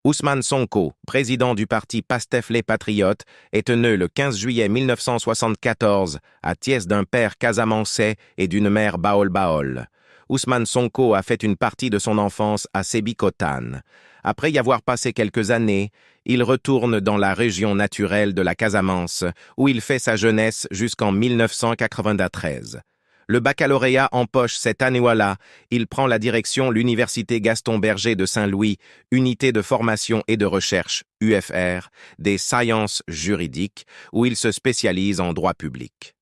Ousmane Sonko, président du parti PASTEF Les Patriotes, est né le 15 juillet 1974 à Thiès d'un père casamançais et d'une mère baol-baol. Ousmane Sonko a fait une partie de son enfance à Sébikotane. Après y avoir passé quelques années, il retourne dans la région naturelle de la Casamance, où il fait sa jeunesse jusqu'en 1993. Le baccalauréat en poche cette année-là, il prend la direction l'Université Gaston Berger de Saint-Louis, unité de formation et de recherche, UFR, des sciences juridiques, où il se spécialise en droit public.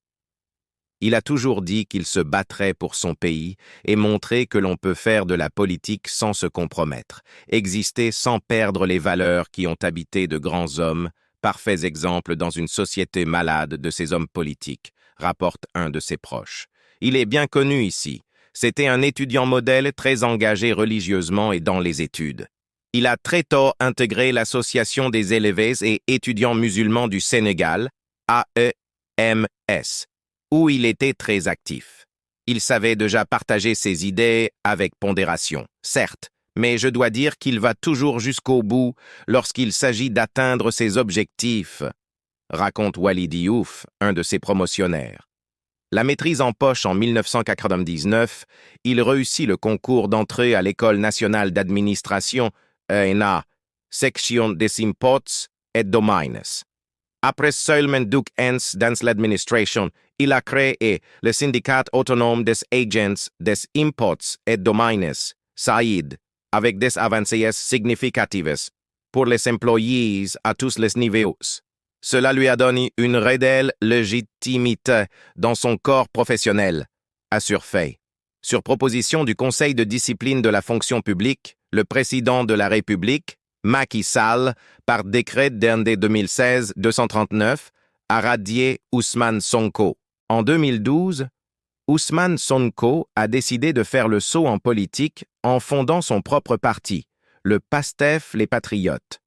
Il a toujours dit qu'il se battrait pour son pays et montrer que l'on peut faire de la politique sans se compromettre, exister sans perdre les valeurs qui ont habité de grands hommes, parfaits exemples dans une société malade de ces hommes politiques, rapporte un de ses proches. Il est bien connu ici. C'était un étudiant modèle très engagé religieusement et dans les études. Il a très tôt intégré l'Association des élèves et étudiants musulmans du Sénégal, AEMS, où il était très actif. Il savait déjà partager ses idées avec pondération, certes, mais je dois dire qu'il va toujours jusqu'au bout lorsqu'il s'agit d'atteindre ses objectifs, raconte Walid Diouf, un de ses promotionnaires. La maîtrise en poche en 1999, il réussit le concours d'entrée à l'École nationale d'administration, ENA, section des Impots et Domaines. Après seulement 2 ans dans l'administration, il a créé le syndicat autonome des agents des Impots et Domaines, SAID, avec des avancées significatives pour les employés à tous les niveaux. Cela lui a donné une réelle légitimité dans son corps professionnel, assure Fay. Sur proposition du Conseil de discipline de la fonction publique, le président de la République, Macky Sall, par décret DND 2016-239, a radié Ousmane Sonko. En 2012, Ousmane Sonko a décidé de faire le saut en politique en fondant son propre parti, le PASTEF Les Patriotes.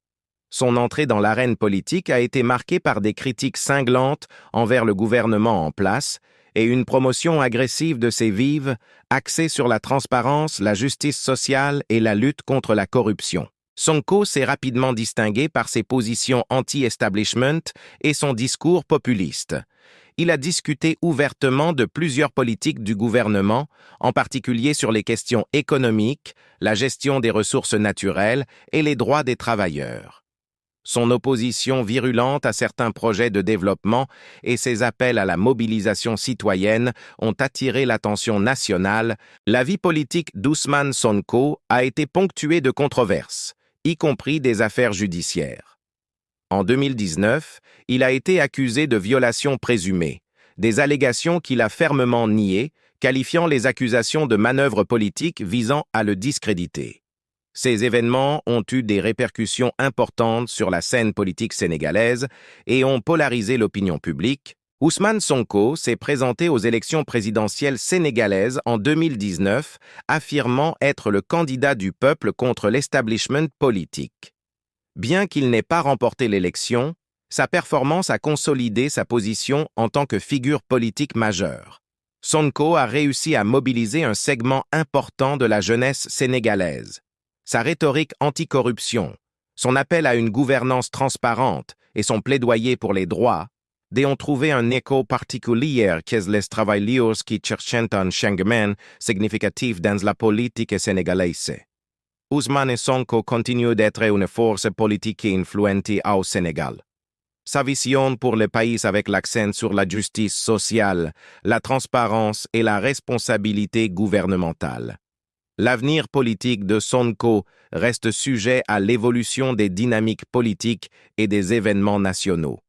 Son entrée dans l'arène politique a été marquée par des critiques cinglantes envers le gouvernement en place et une promotion agressive de ses vives, axée sur la transparence, la justice sociale et la lutte contre la corruption. Sonko s'est rapidement distingué par ses positions anti-establishment et son discours populiste. Il a discuté ouvertement de plusieurs politiques du gouvernement, en particulier sur les questions économiques, la gestion des ressources naturelles et les droits des travailleurs. Son opposition virulente à certains projets de développement et ses appels à la mobilisation citoyenne ont attiré l'attention nationale. La vie politique d'Ousmane Sonko a été ponctuée de controverses, y compris des affaires judiciaires. En 2019, il a été accusé de violations présumées, des allégations qu'il a fermement niées, qualifiant les accusations de manœuvres politiques visant à le discréditer. Ces événements ont eu des répercussions importantes sur la scène politique sénégalaise et ont polarisé l'opinion publique. Ousmane Sonko s'est présenté aux élections présidentielles sénégalaises en 2019, affirmant être le candidat du peuple contre l'establishment politique. Bien qu'il n'ait pas remporté l'élection, sa performance a consolidé sa position en tant que figure politique majeure. Sonko a réussi à mobiliser un segment important de la jeunesse sénégalaise. Sa rhétorique anticorruption, son appel à une gouvernance transparente et son plaidoyer pour les droits ont trouvé un écho particulier chez les travailleurs qui cherchent un changement significatif dans la politique sénégalaise. Ousmane Sonko continue d'être une force politique influente au Sénégal. Sa vision pour le pays avec l'accent sur la justice sociale, la transparence et la responsabilité gouvernementale. L'avenir politique de Sonko reste sujet à l'évolution des dynamiques politiques et des événements nationaux.